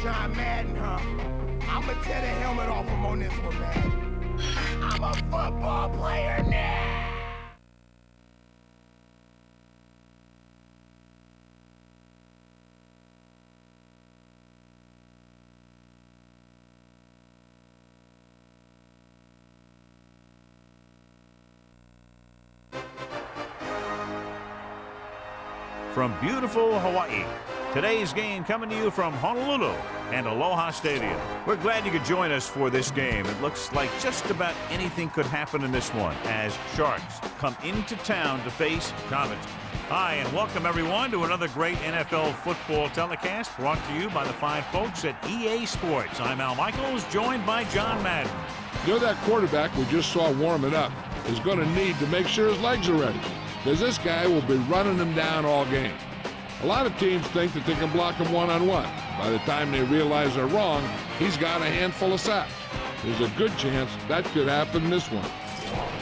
John Madden, huh? I'ma tear the helmet off him on this one, man. I'm a football player now! From beautiful Hawaii, today's game coming to you from Honolulu and Aloha Stadium. We're glad you could join us for this game. It looks like just about anything could happen in this one as Sharks come into town to face Comets. Hi, and welcome everyone to another great NFL football telecast brought to you by the fine folks at EA Sports. I'm Al Michaels, joined by John Madden. You know, that quarterback we just saw warming up is going to need to make sure his legs are ready, because this guy will be running them down all game. A lot of teams think that they can block him one-on-one. By the time they realize they're wrong, he's got a handful of sacks. There's a good chance that could happen in this one.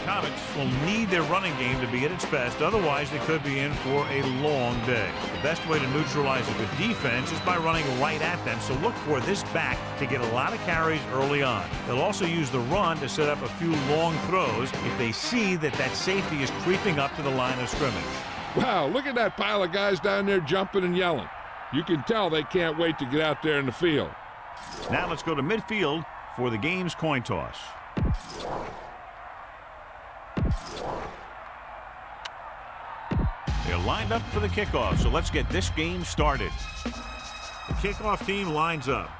Comets will need their running game to be at its best, otherwise they could be in for a long day. The best way to neutralize a good defense is by running right at them, so look for this back to get a lot of carries early on. They'll also use the run to set up a few long throws if they see that safety is creeping up to the line of scrimmage. Wow, look at that pile of guys down there jumping and yelling. You can tell they can't wait to get out there in the field. Now let's go to midfield for the game's coin toss. They're lined up for the kickoff, so let's get this game started. The kickoff team lines up.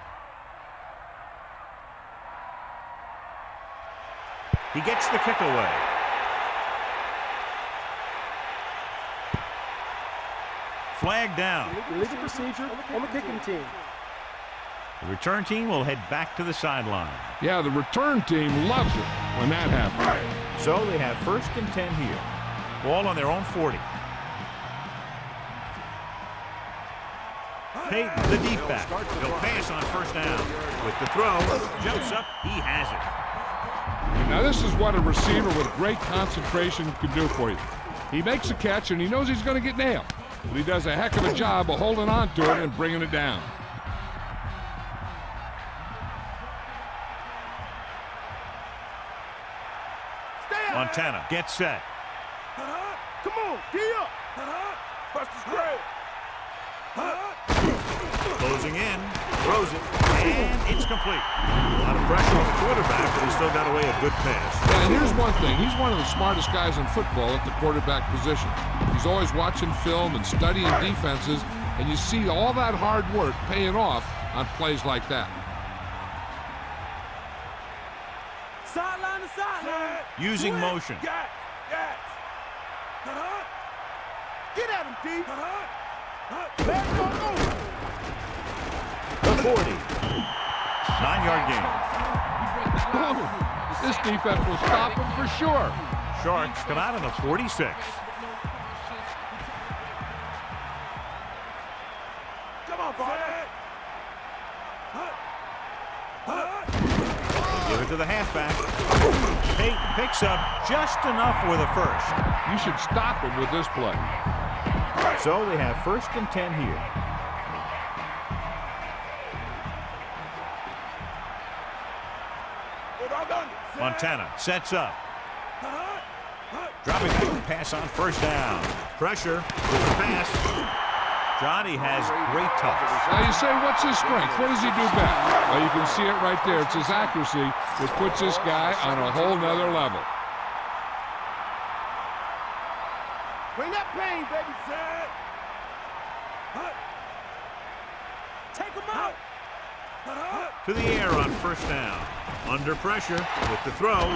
He gets the kick away. Flag down. Illegal procedure on the kicking team. The return team will head back to the sideline. Yeah, the return team loves it when that happens. So they have 1st and 10 here. Ball on their own 40. Peyton, the deep back. He'll pass on 1st down. With the throw, jumps up, he has it. Now this is what a receiver with great concentration can do for you. He makes a catch and he knows he's going to get nailed. But he does a heck of a job of holding on to it and bringing it down. Montana gets set. Come on, gee up! Buster's great! Closing in, throws it, and it's complete. A lot of pressure on the quarterback, but he still got away a good pass. Yeah, and here's one thing. He's one of the smartest guys in football at the quarterback position. He's always watching film and studying defenses, and you see all that hard work paying off on plays like that. Sideline to sideline. Using motion. Get at him, D. Let's go. The 40. 9-yard gain. Oh, this defense will stop him for sure. Sharks come out on the 46. Come on, boy. Give it to the halfback. Peyton picks up just enough for the first. You should stop him with this play. So they have 1st and 10 here. Montana sets up. Dropping back to pass on 1st down. Pressure with the pass. Johnny has great touch. Now you say, what's his strength? What does he do best? Well, you can see it right there. It's his accuracy that puts this guy on a whole nother level. Bring that pain, baby. Take him out. To the air on 1st down. Under pressure with the throw.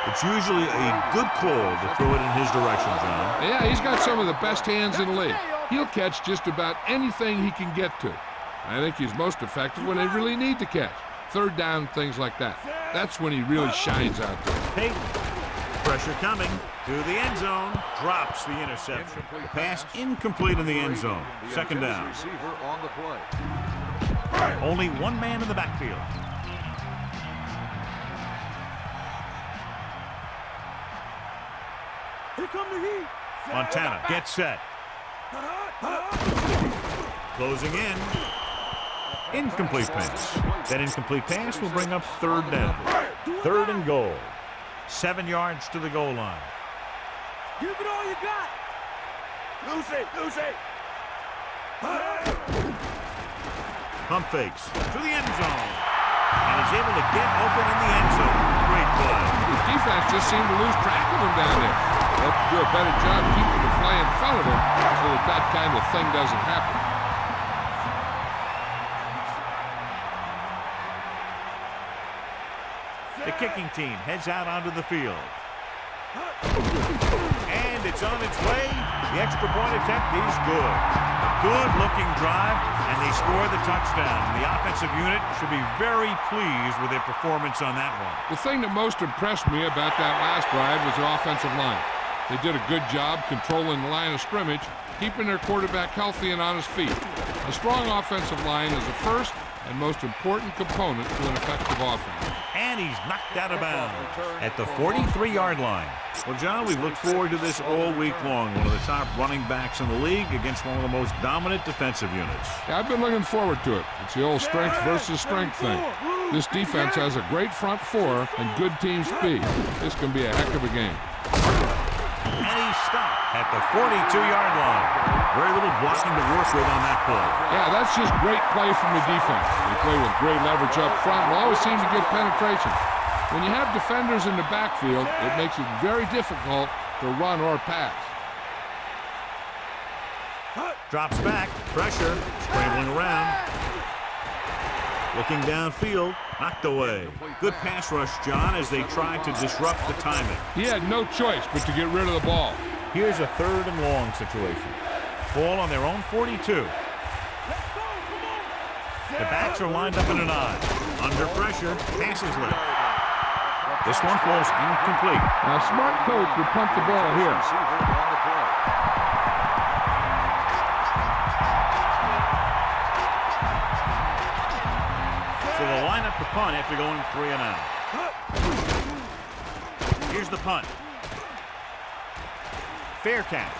It's usually a good call to throw it in his direction, John. Yeah, he's got some of the best hands in the league. He'll catch just about anything he can get to. I think he's most effective when they really need to catch. 3rd down, things like that. That's when he really shines out there. Peyton. Pressure coming to the end zone. Drops the interception. The pass incomplete in the end zone. 2nd down. Only one man in the backfield. Here come the heat. Montana gets set. Closing in. Incomplete pass. That incomplete pass will bring up third down. Third and goal. 7 yards to the goal line. Give it all you got. Lucy. Pump fakes to the end zone. And is able to get open in the end zone. Great play. His defense just seemed to lose track of him down there. They'll have to do a better job keeping the play in front of him so that kind of thing doesn't happen. The kicking team heads out onto the field. And it's on its way. The extra point attempt is good. A good-looking drive, and they score the touchdown. The offensive unit should be very pleased with their performance on that one. The thing that most impressed me about that last drive was the offensive line. They did a good job controlling the line of scrimmage, keeping their quarterback healthy and on his feet. A strong offensive line is the first and most important component to an effective offense. And he's knocked out of bounds at the 43-yard line. Well, John, we've looked forward to this all week long. One of the top running backs in the league against one of the most dominant defensive units. Yeah, I've been looking forward to it. It's the old strength versus strength thing. This defense has a great front four and good team speed. This can be a heck of a game. And he's stopped at the 42-yard line. Very little blocking to work with on that play. Yeah, that's just great play from the defense. They play with great leverage up front and always seem to get penetration. When you have defenders in the backfield, it makes it very difficult to run or pass. Drops back, pressure, scrambling around. Looking downfield, knocked away. Good pass rush, John, as they tried to disrupt the timing. He had no choice but to get rid of the ball. Here's a third and long situation. Ball on their own 42. The backs are lined up in an I. Under pressure, passes left. This one falls incomplete. Now, a smart coach would punt the ball here. So they'll line up the punt after going 3 and out. Here's the punt. Fair catch.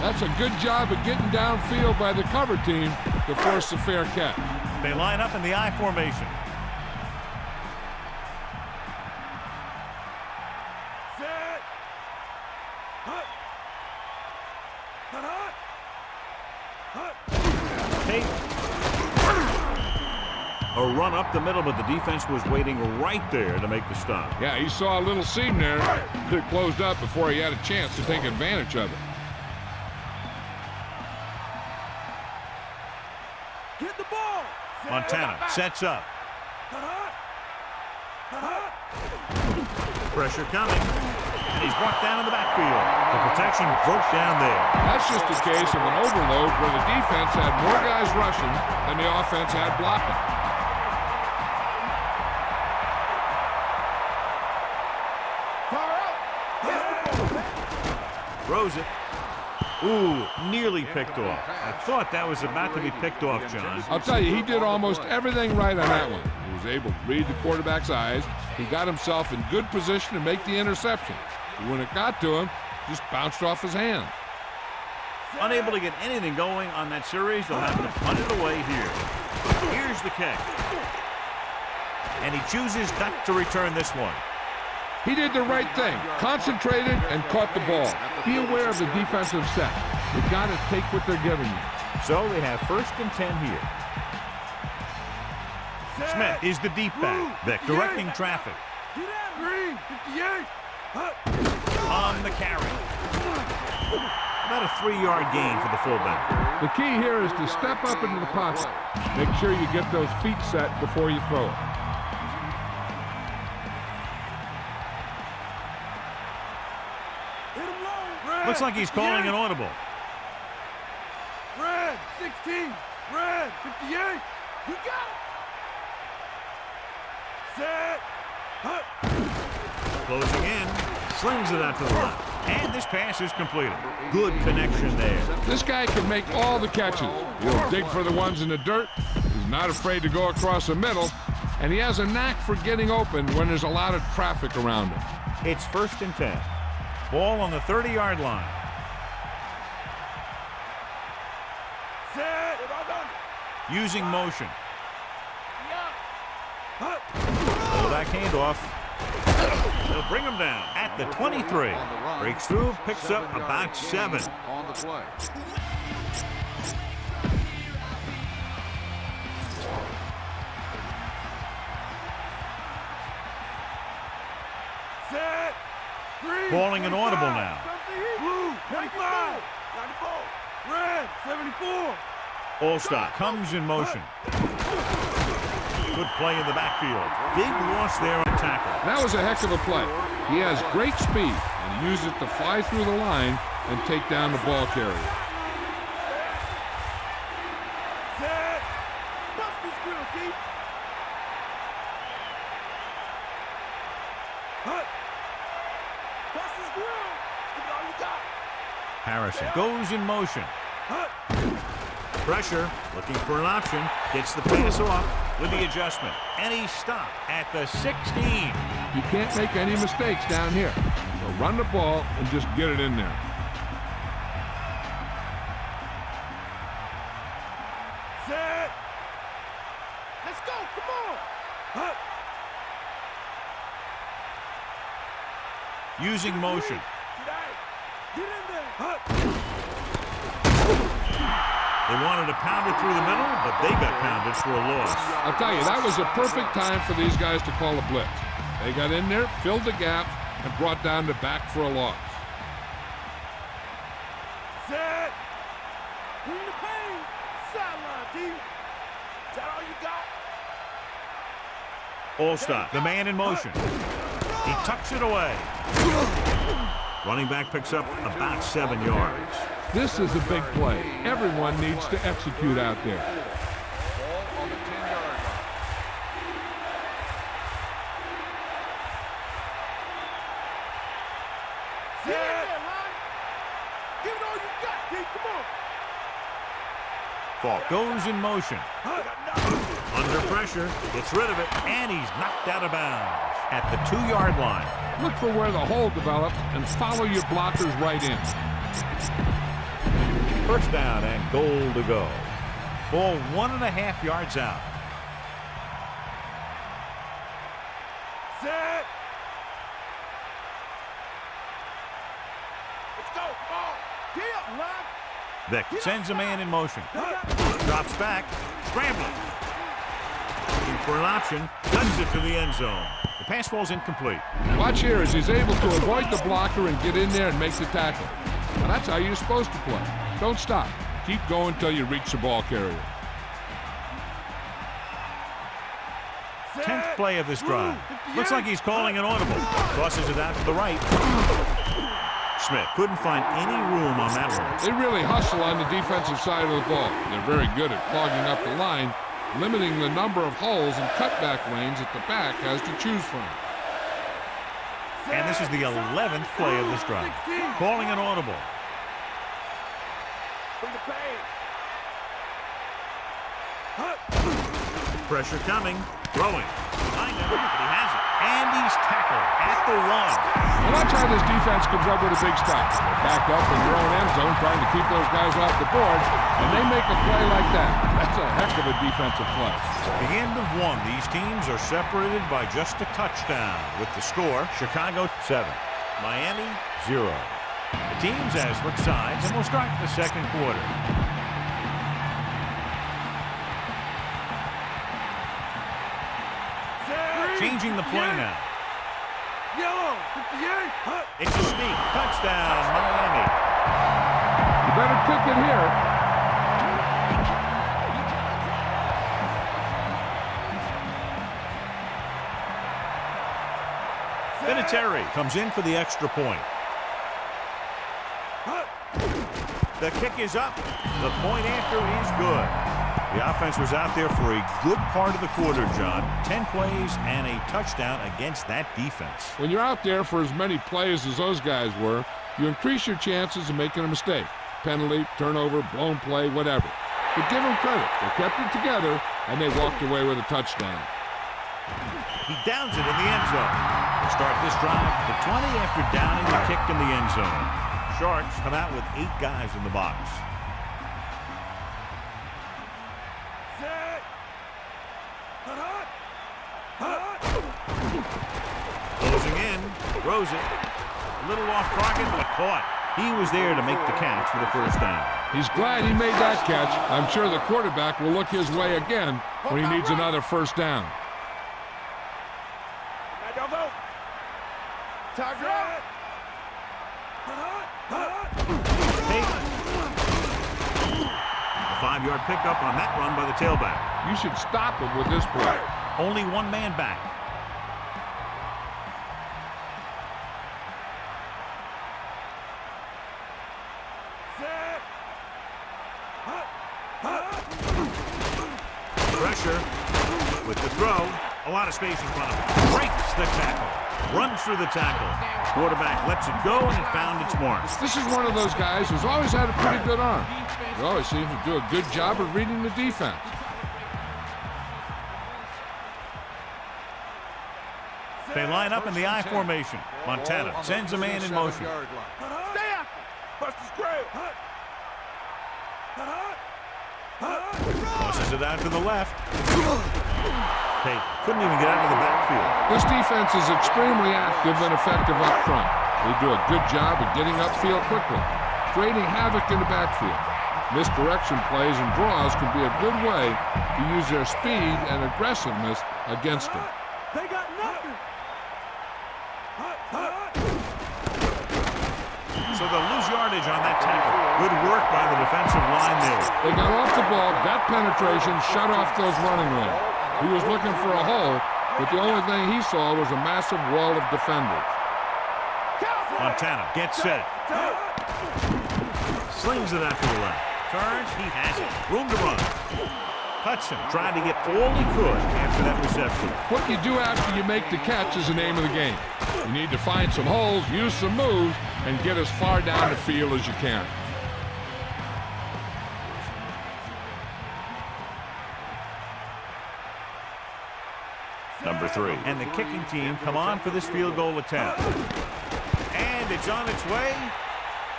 That's a good job of getting downfield by the cover team to force the fair catch. They line up in the I formation. Set. Take a run up the middle, but the defense was waiting right there to make the stop. Yeah, he saw a little seam there. It closed up before he had a chance to take advantage of it. Get the ball. Montana sets up. Pressure coming. And he's brought down in the backfield. The protection broke down there. That's just a case of an overload where the defense had more guys rushing than the offense had blocking. Throws it. Ooh, nearly picked off. I thought that was about to be picked off, John. I'll tell you, he did almost everything right on that one. He was able to read the quarterback's eyes. He got himself in good position to make the interception. But when it got to him, just bounced off his hand. Unable to get anything going on that series, they'll have to punt it away here. Here's the kick. And he chooses not to return this one. He did the right thing, concentrated and caught the ball. Be aware of the defensive set. You've got to take what they're giving you. So they have 1st and 10 here. Smith is the deep back, Vic directing traffic. Green, 58. On the carry. About a 3-yard gain for the fullback. The key here is to step up into the pocket. Make sure you get those feet set before you throw it. Looks like he's calling an audible. Red, 16. Red, 58. You got it. Set. Closing in. Slings it out to the left. And this pass is completed. Good connection there. This guy can make all the catches. He'll dig for the ones in the dirt. He's not afraid to go across the middle. And he has a knack for getting open when there's a lot of traffic around him. It's 1st and 10. Ball on the 30-yard line. Set. Using motion. Pull back handoff. They'll bring him down at the 23. Breaks through, picks up about 7. On the play. Set. Green. Calling an audible now. Blue. 95. 94. Red. 74. All-Star comes in motion. Good play in the backfield. Big loss there on tackle. That was a heck of a play. He has great speed, and he used it to fly through the line and take down the ball carrier. Set. Bust this grill, Keith. Hut. Bust this grill. Give it all you got. Harrison goes in motion. Hut. Pressure, looking for an option. Gets the pass off with the adjustment. And he stopped at the 16. You can't make any mistakes down here. So run the ball and just get it in there. Set. Let's go. Come on. Hut. Using motion. Get in there. Hut. They wanted to pound it through the middle, but they got pounded for a loss. I'll tell you, that was a perfect time for these guys to call a blitz. They got in there, filled the gap, and brought down the back for a loss. Set. Bring the pain. Sideline, D. Is that all you got? All-Star, the man in motion. He tucks it away. Running back picks up about 7 yards. This is a big play. Everyone needs to execute out there. Ball on the 10-yard line. Get in there, line. Give it all you got, D. Come on. Falk goes in motion. Under pressure, gets rid of it, and he's knocked out of bounds at the 2-yard line. Look for where the hole develops and follow your blockers right in. First down and goal to go. Ball 1.5 yards out. Set. Let's go. Come on. Get up, line. Vick sends a man in motion. Drops back, scrambling. Looking for an option, guns it to the end zone. The pass falls incomplete. Watch here as he's able to avoid the blocker and get in there and make the tackle. Now that's how you're supposed to play. Don't stop. Keep going until you reach the ball carrier. 10th play of this drive. Looks like he's calling an audible. Tosses it out to the right. Smith couldn't find any room on that one. They really hustle on the defensive side of the ball. They're very good at clogging up the line, limiting the number of holes and cutback lanes that the back has to choose from. And this is the 11th play of this drive. Calling an audible. Bring the pain. Pressure coming. Throwing. Behind him, but he has it. And he's tackled at the 1. Well, watch how this defense comes up with a big stop. They're back up in their own end zone trying to keep those guys off the board, and they make a play like that. That's a heck of a defensive play. At the end of 1, these teams are separated by just a touchdown. With the score, Chicago 7, Miami 0. The teams have switched sides, and we'll start the second quarter. Changing the play now. Yellow. 58. It's a sneak. Touchdown, Miami. You better kick it here. Vinatieri comes in for the extra point. The kick is up. The point after is good. The offense was out there for a good part of the quarter, John. 10 plays and a touchdown against that defense. When you're out there for as many plays as those guys were, you increase your chances of making a mistake. Penalty, turnover, blown play, whatever. But give them credit. They kept it together, and they walked away with a touchdown. He downs it in the end zone. They start this drive at the 20 after downing the kick in the end zone. Sharks come out with 8 guys in the box. Closing in, throws it. A little off target, but caught. He was there to make the catch for the first down. He's glad he made that catch. I'm sure the quarterback will look his way again when he needs another first down. A 5-yard pickup on that run by the tailback. You should stop him with this play. Only one man back. Pressure with the throw. A lot of space in front of him. Breaks the tackle. Runs through the tackle. Quarterback lets it go, and it found its mark. This is one of those guys who's always had a pretty good arm. He always seems to do a good job of reading the defense. They line up in the I formation. Montana sends a man in motion. Stay after. Bust his grave. Tosses it out to the left. Hey, couldn't even get out of the backfield. This defense is extremely active and effective up front. They do a good job of getting upfield quickly, creating havoc in the backfield. Misdirection plays and draws can be a good way to use their speed and aggressiveness against them. They got nothing. So they'll lose yardage on that tackle. Good work by the defensive line there. They got off the ball, got penetration, shut off those running lanes. He was looking for a hole, but the only thing he saw was a massive wall of defenders. Montana gets set. Slings it out to the left. Turns, he has it. Room to run. Hudson trying to get all he could after that reception. What you do after you make the catch is the name of the game. You need to find some holes, use some moves, and get as far down the field as you can. Number 3. And the kicking team come on for this field goal attempt. And it's on its way.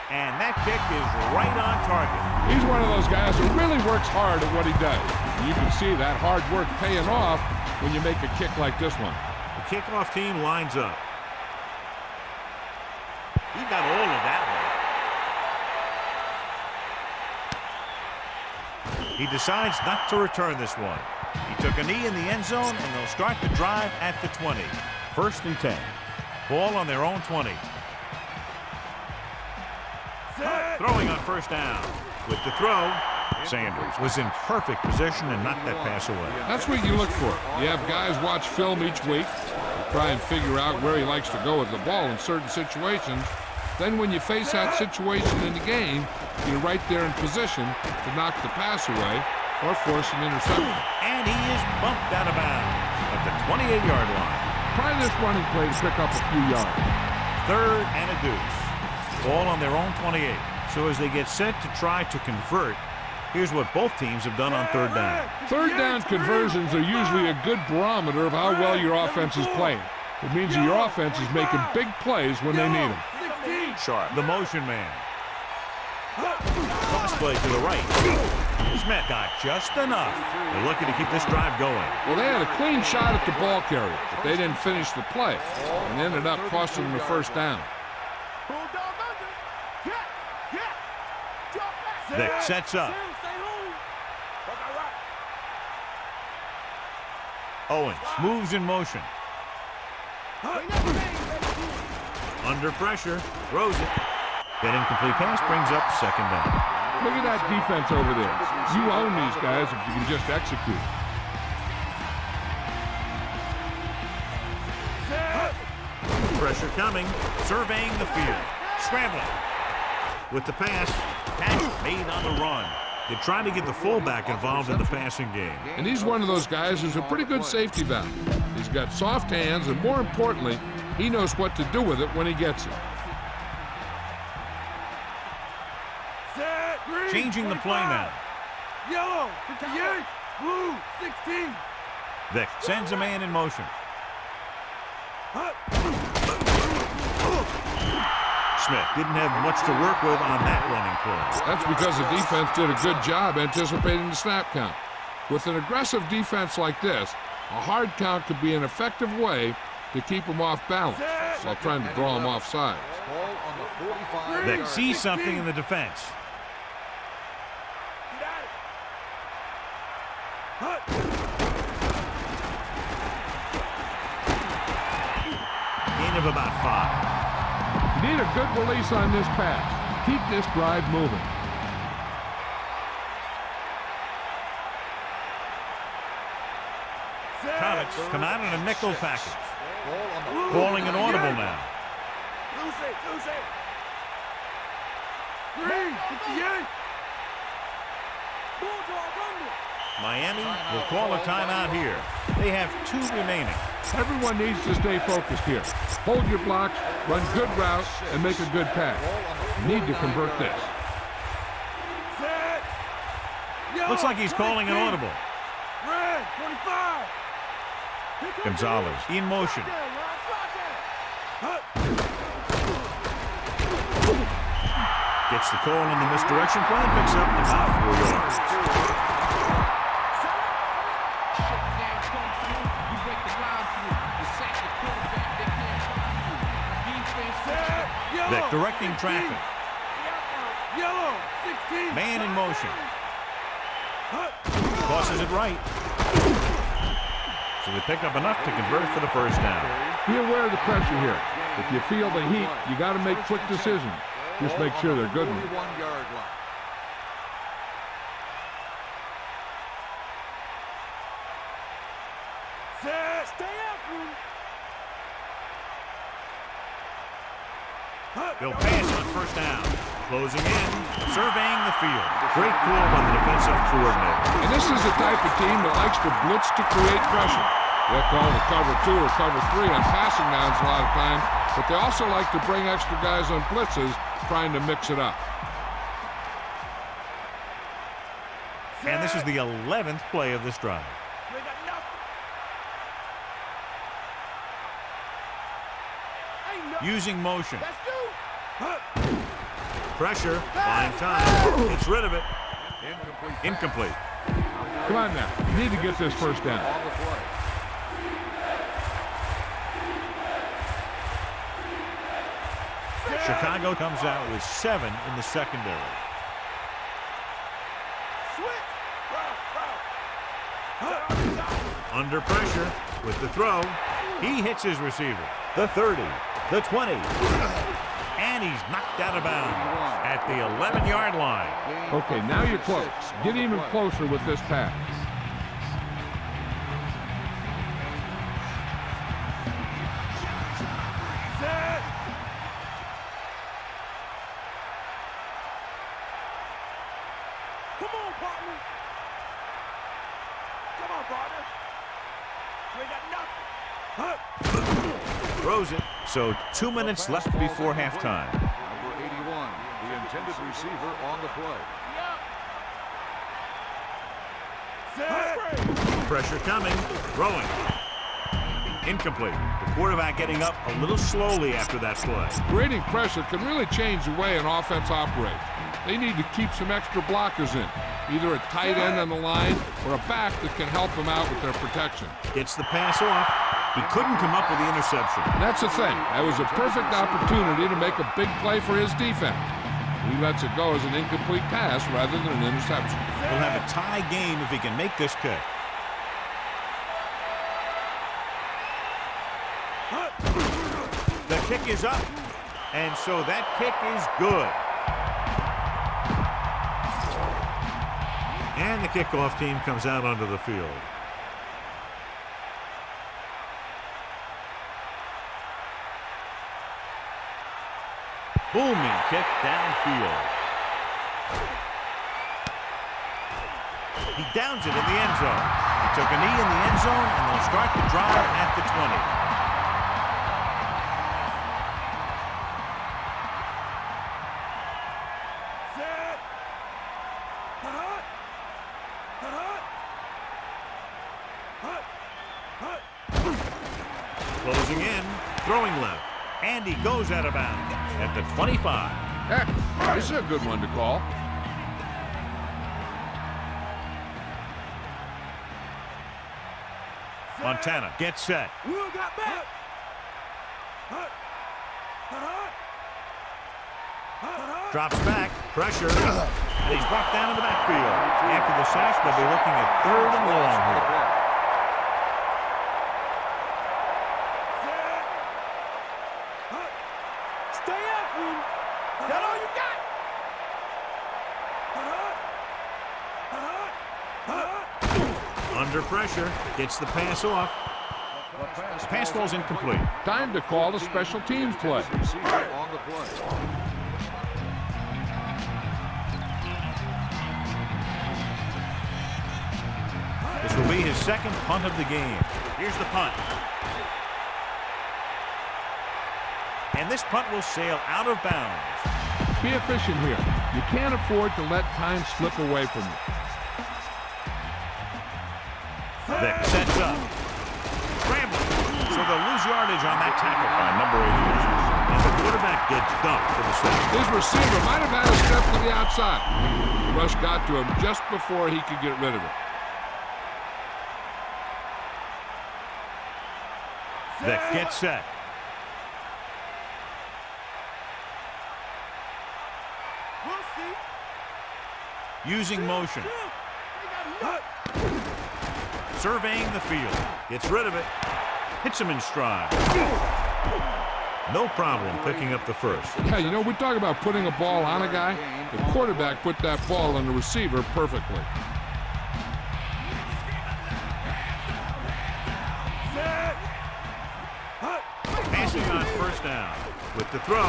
And that kick is right on target. He's one of those guys who really works hard at what he does. You can see that hard work paying off when you make a kick like this one. The kickoff team lines up. He got all of that one. He decides not to return this one. He took a knee in the end zone, and they'll start the drive at the 20. 1st and 10. Ball on their own 20. Throwing on 1st down. With the throw, Sanders was in perfect position and knocked that pass away. That's what you look for. You have guys watch film each week, try and figure out where he likes to go with the ball in certain situations. Then when you face that situation in the game, you're right there in position to knock the pass away or force an interception. And he is bumped out of bounds at the 28-yard line. Try this running play to pick up a few yards. 3rd and a deuce. Ball on their own 28. So as they get set to try to convert, here's what both teams have done on 3rd down. 3rd down conversions are usually a good barometer of how well your offense is playing. It means that your offense is making big plays when they need them. Sharp, the motion man. Cross play to the right. Smith got just enough. They're looking to keep this drive going. Well, they had a clean shot at the ball carrier, but they didn't finish the play and ended up costing them the 1st down. Vick sets up. Owens moves in motion. Under pressure, throws it. That incomplete pass brings up 2nd down. Look at that defense over there. You own these guys if you can just execute. Pressure coming, surveying the field, scrambling. With the pass, catch made on the run. They're trying to get the fullback involved in the passing game. And he's one of those guys who's a pretty good safety valve. He's got soft hands, and more importantly, he knows what to do with it when he gets it. Changing the play now. Yellow, 58, blue, 16. Vick sends a man in motion. Smith didn't have much to work with on that running play. That's because the defense did a good job anticipating the snap count. With an aggressive defense like this, A hard count could be an effective way to keep him off balance while trying to draw him off sides. Ball on the 45. They see something in the defense. Gain of about 5. You need a good release on this pass. Keep this drive moving. Comets come out in a nickel package. Ball on the Calling an audible now. Lose it. Green, 58. Bulldog under. Miami will call a timeout here. They have 2 remaining. Everyone needs to stay focused here. Hold your blocks, run good routes, and make a good pass. You need to convert this. Set. Yellow, Looks like he's calling an 19. audible. Red, 25. Here comes Gonzalez in motion. Gets the call on the misdirection play and picks up about 4 yards. They're directing traffic. Yellow, 16. Man in motion. Tosses it right. So they pick up enough to convert for the first down. Be aware of the pressure here. If you feel the heat, you got to make quick decisions. Just make sure they're good ones. 41-yard line. Set. Stay after him. They'll pass on first down. Closing in, surveying the field. Great call by the defensive coordinator. And this is the type of team that likes to blitz to create pressure. They'll call the cover 2 or cover 3 on passing downs a lot of times, but they also like to bring extra guys on blitzes, trying to mix it up. And this is the 11th play of this drive. We got nothing. Using motion. Let's do. Pressure, buying time. Gets rid of it. Incomplete. Incomplete. Come on now. You need to get this first down. On the play. Chicago comes out with 7 in the secondary. Under pressure with the throw. He hits his receiver. The 30, the 20. And he's knocked out of bounds at the 11-yard line. Okay, now you're close. Get even closer with this pass. Set. Come on, partner. Come on, partner. We got nothing. Throws it. So 2 minutes left before halftime. Number 81, the intended receiver on the play. Set. Pressure coming. Throwing. Incomplete. The quarterback getting up a little slowly after that play. Creating pressure can really change the way an offense operates. They need to keep some extra blockers in, either a tight end on the line or a back that can help them out with their protection. Gets the pass off. He couldn't come up with the interception. And that's the thing. That was a perfect opportunity to make a big play for his defense. He lets it go as an incomplete pass rather than an interception. He'll have a tie game if he can make this kick. The kick is up, and so that kick is good. And the kickoff team comes out onto the field. Booming kick downfield. He downs it in the end zone. He took a knee in the end zone, and they'll start the drive at the 20. Closing in, throwing left, and he goes out of bounds at the 25. This is a good one to call. Montana gets set. Will got back. Drops back. Pressure. And he's brought down in the backfield. After the sack, they'll be looking at 3rd and long here. Stay after him. That all you got? Under pressure. Gets the pass off. Pass ball's incomplete. Time to call a special teams play. Receiver on the play. This will be his second punt of the game. Here's the punt. And this punt will sail out of bounds. Be efficient here. You can't afford to let time slip away from you. Vick sets up. Scrambling. So they'll lose yardage on that tackle by number 8. And the quarterback gets dumped for the sack. His receiver might have had a step to the outside. The rush got to him just before he could get rid of it. Vick gets set. We'll see. Using motion. Surveying the field. Gets rid of it. Hits him in stride. No problem picking up the first. Yeah, you know, we talk about putting a ball on a guy. The quarterback put that ball on the receiver perfectly. Passing on 1st down. With the throw.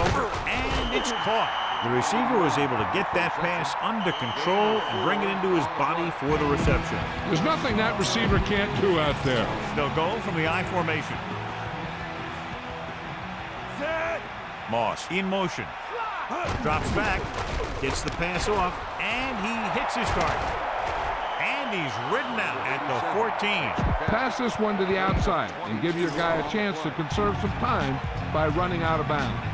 And it's caught. The receiver was able to get that pass under control and bring it into his body for the reception. There's nothing that receiver can't do out there. They'll go from the I formation. Moss in motion. Drops back. Gets the pass off. And he hits his target. And he's ridden out at the 14. Pass this one to the outside and give your guy a chance to conserve some time by running out of bounds.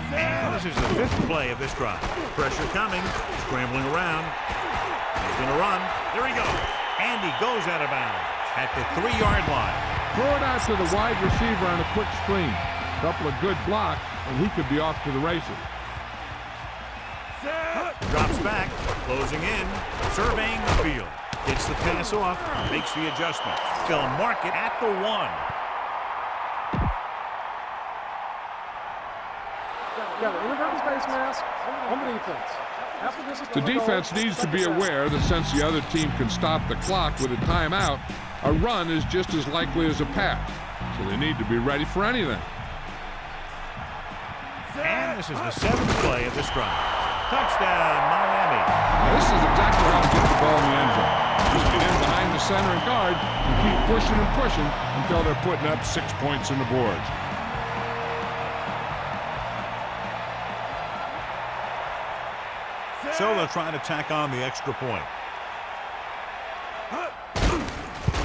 And this is the 5th play of this drive. Pressure coming. Scrambling around. He's going to run. There he goes. And he goes out of bounds at the 3-yard line. Throw it out to the wide receiver on a quick screen. A couple of good blocks, and he could be off to the races. Drops back. Closing in. Surveying the field. Gets the pass off. Makes the adjustment. They'll mark it at the 1. The defense needs to be aware that since the other team can stop the clock with a timeout, a run is just as likely as a pass. So they need to be ready for anything. And this is the 7th play of this drive. Touchdown, Miami. Now, this is exactly how to get the ball in the end zone. Just get in behind the center and guard and keep pushing and pushing until they're putting up 6 points on the boards. So they'll try to tack on the extra point.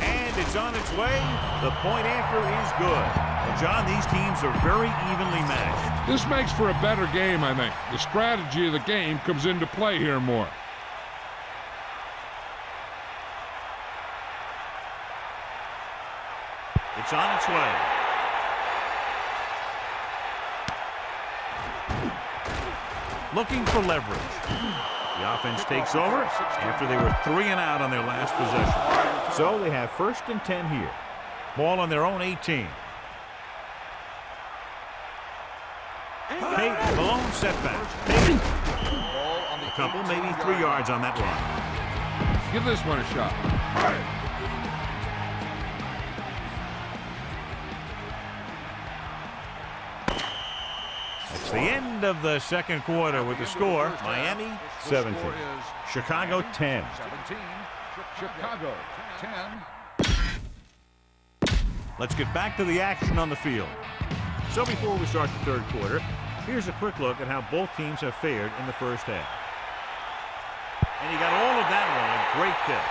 And it's on its way. The point after is good. Well, John, these teams are very evenly matched. This makes for a better game, I think. The strategy of the game comes into play here more. It's on its way. Looking for leverage. The offense takes over after they were 3 and out on their last possession. So they have 1st and 10 here. Ball on their own 18. Tate, Malone setback. Tate. A couple, maybe 3 yards on that run. Give this one a shot. It's the end of the 2nd quarter with the score. Miami 17. Chicago 10. 17. Chicago 10. Let's get back to the action on the field. So before we start the 3rd quarter, here's a quick look at how both teams have fared in the first half. And he got all of that one, a great kick.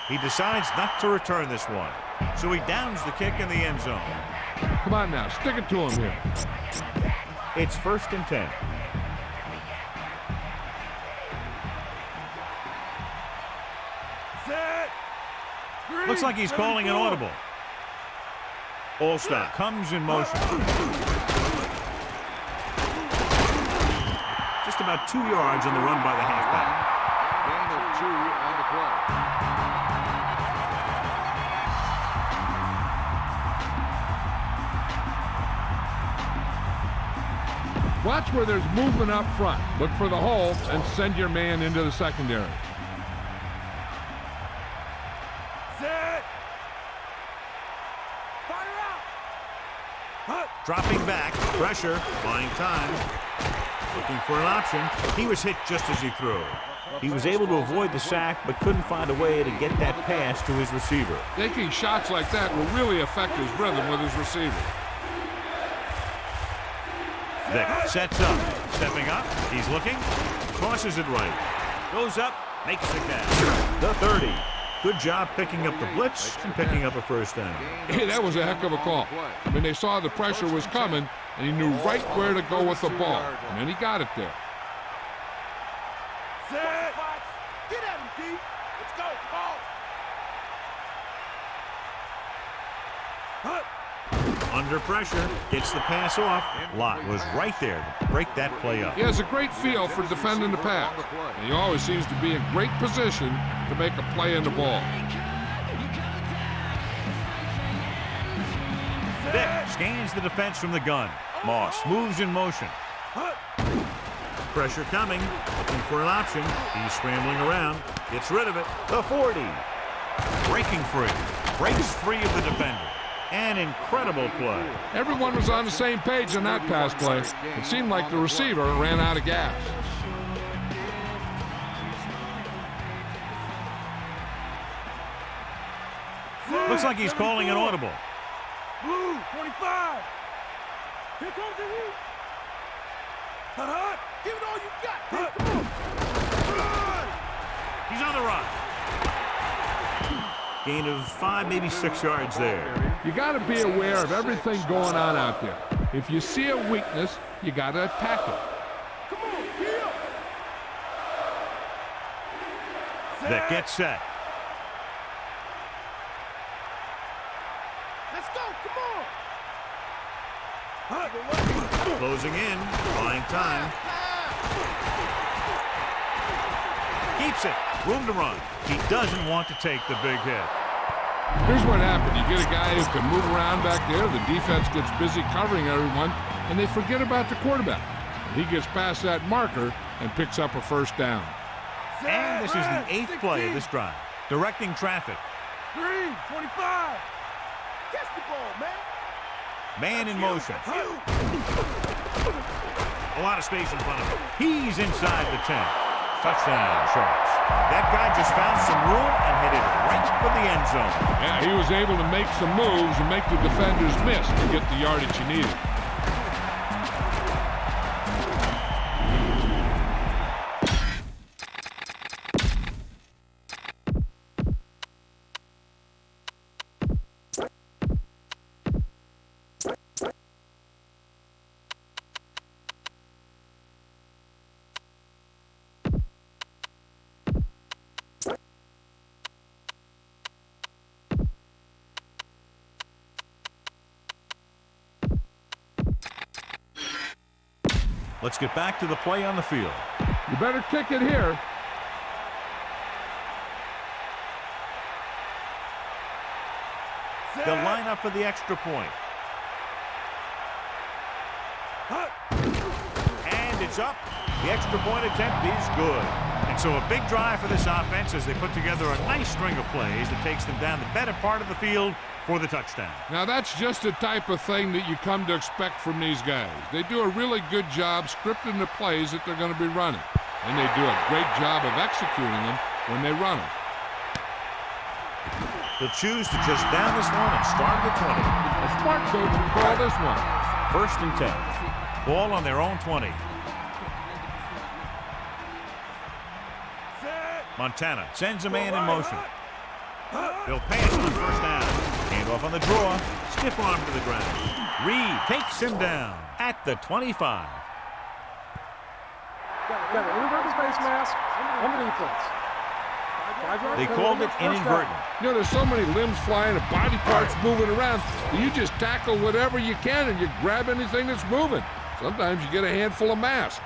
He decides not to return this one, so he downs the kick in the end zone. Come on now, stick it to him here. It's 1st and 10. Give 'em 1 shot. 1st Set. Looks like he's calling an audible. All-Star comes in motion. Just about 2 yards on the run by the halfback. Gain of 2 on the play. Watch where there's movement up front. Look for the hole and send your man into the secondary. Set. Fire out. Dropping back, pressure, buying time. Looking for an option. He was hit just as he threw. He was able to avoid the sack, but couldn't find a way to get that pass to his receiver. Taking shots like that will really affect his rhythm with his receiver. Vic sets up, stepping up, he's looking, crosses it right, goes up, makes the catch. The 30. Good job picking up the blitz and picking up a first down. Hey, that was a heck of a call. I mean, they saw the pressure was coming, and he knew right where to go with the ball, and then he got it there. Set. Get at him, D. Let's go. Ball. Under pressure, gets the pass off. Lott was right there to break that play up. He has a great feel for defending the pass, and he always seems to be in great position to make a play in the ball. Vic scans the defense from the gun. Moss moves in motion. Pressure coming, looking for an option. He's scrambling around, gets rid of it. The 40. Breaking free, breaks free of the defender. An incredible play. Everyone was on the same page in that pass play. It seemed like the receiver ran out of gas. Looks like he's calling an audible. Blue, 25. Here comes the heat. Give it all you got. Come on. He's on the run. Gain of 5, maybe 6 yards there. You got to be aware of everything going on out there. If you see a weakness, you got to attack it. Come on, get up. That gets set. Let's go. Come on. Closing in, buying time. Keeps it. Room to run. He doesn't want to take the big hit. Here's what happened. You get a guy who can move around back there. The defense gets busy covering everyone, and they forget about the quarterback. He gets past that marker and picks up a first down. And this is the 8th play of this drive. Directing traffic. 3, 25. Catch the ball, man. Man in motion. A lot of space in front of him. He's inside the 10. Touchdown, Sharks. That guy just found some room and headed right for the end zone. Yeah, he was able to make some moves and make the defenders miss to get the yardage he needed. Let's get back to the play on the field. You better kick it here. They'll line up for the extra point. And it's up. The extra point attempt is good. And so a big drive for this offense as they put together a nice string of plays that takes them down the better part of the field for the touchdown. Now that's just the type of thing that you come to expect from these guys. They do a really good job scripting the plays that they're going to be running. And they do a great job of executing them when they run them. They'll choose to just down this one and start at the 20. A smart coach will call this one. 1st and 10. Ball on their own 20. Montana sends a man in motion. They'll pass on 1st down. Handoff on the draw. Stiff arm to the ground. Reed takes him down at the 25. Got an inverted face mask on the defense. They called it inadvertent. You know, there's so many limbs flying and body parts moving around that you just tackle whatever you can and you grab anything that's moving. Sometimes you get a handful of mass.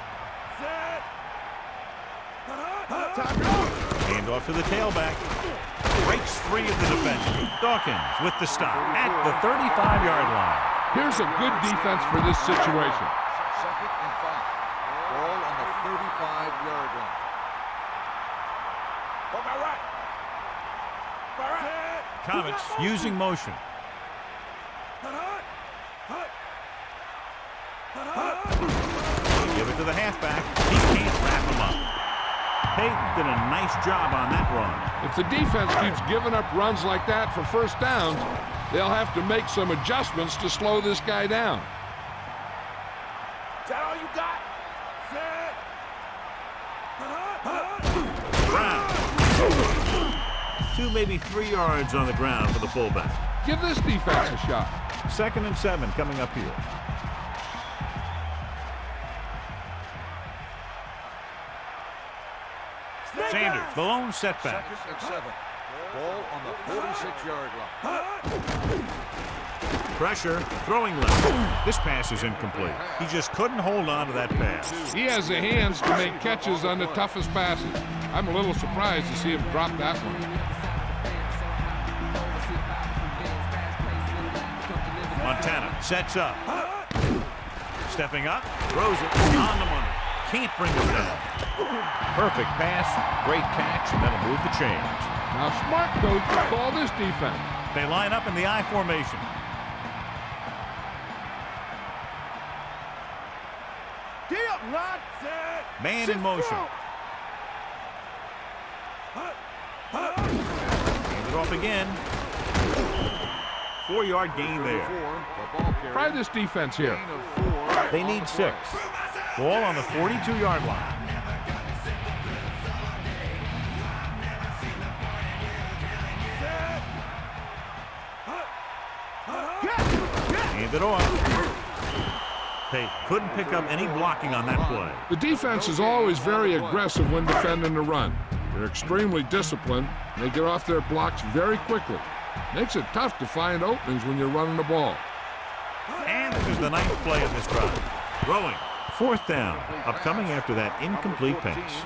Hand off to the tailback. Breaks free of the defender. Dawkins with the stop at the 35-yard line. Here's a good defense for this situation. Second and 5. Ball on the 35-yard line. Comets using motion. Give it to the halfback. He can't wrap him up. Peyton did a nice job on that run. If the defense keeps giving up runs like that for first downs, they'll have to make some adjustments to slow this guy down. Is that all you got? Brown. 2, maybe 3 yards on the ground for the fullback. Give this defense a shot. 2nd and 7 coming up here. Sanders, the lone setback. 2nd and 7. Ball on the 46-yard line. Pressure, throwing left. This pass is incomplete. He just couldn't hold on to that pass. He has the hands to make catches on the toughest passes. I'm a little surprised to see him drop that one. Montana sets up. Stepping up, throws it on the money. Can't bring it down. Perfect pass, great catch, and that'll move the chains. Now, smart coach will call this defense. They line up in the I formation. Man in motion. Hand it off again. 4-yard gain there. Try this defense here. They need 6. Ball on the 42-yard line. Hand it off. They couldn't pick up any blocking on that play. The defense is always very aggressive when defending the run. They're extremely disciplined, and they get off their blocks very quickly. Makes it tough to find openings when you're running the ball. And this is the 9th play of this drive. Throwing. 4th down. Upcoming after that incomplete pass.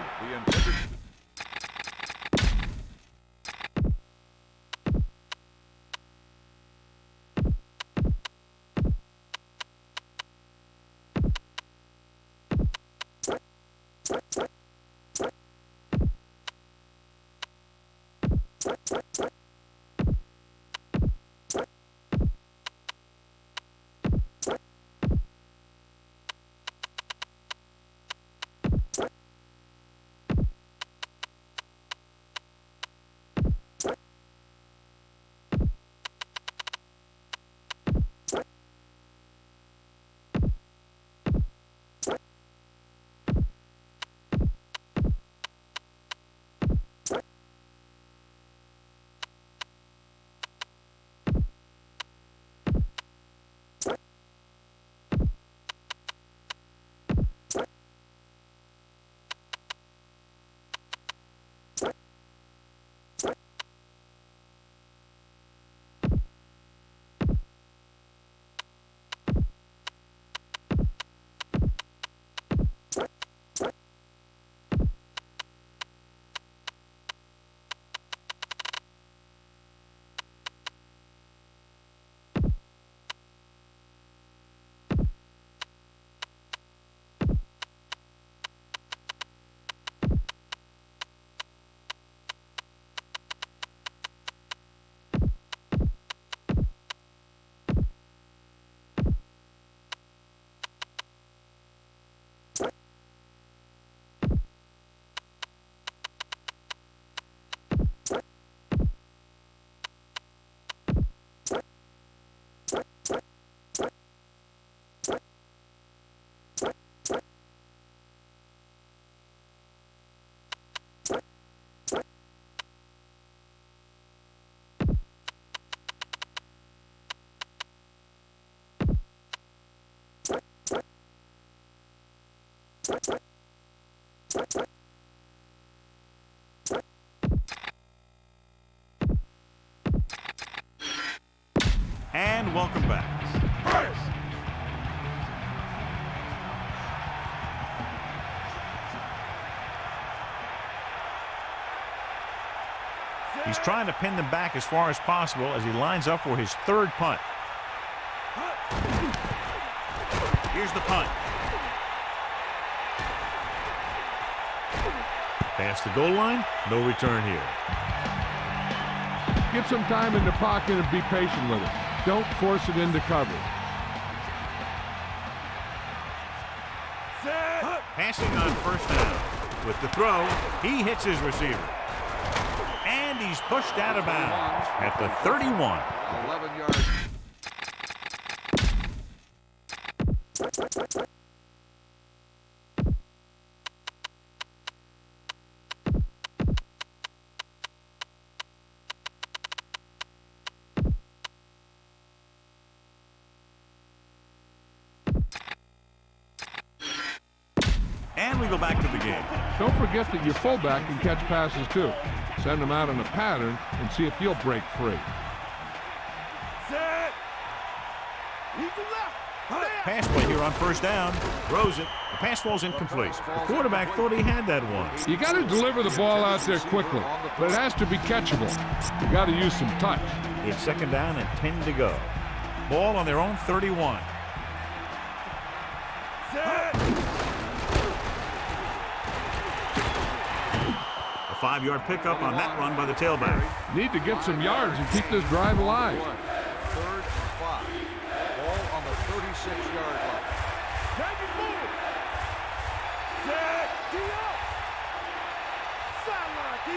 welcome back. He's trying to pin them back as far as possible as he lines up for his third punt. Here's the punt. Past the goal line, no return here. Get some time in the pocket and be patient with it. Don't force it into coverage. Passing on first down. With the throw, he hits his receiver. And he's pushed out of bounds at the 31. 11 yards. And we go back to the game. Don't forget that your fullback can catch passes too. Send him out in a pattern and see if he'll break free. Set. Pass play here on first down. Throws it. The pass ball's incomplete. The quarterback thought he had that one. You got to deliver the ball out there quickly, but it has to be catchable. You got to use some touch. It's second down and 10 to go. Ball on their own 31. Set. A 5-yard pickup on that run by the tailback. Need to get some yards and keep this drive alive. 3rd and 5. Ball on the 36-yard line. Take it forward. Set. D up. Sideline, D.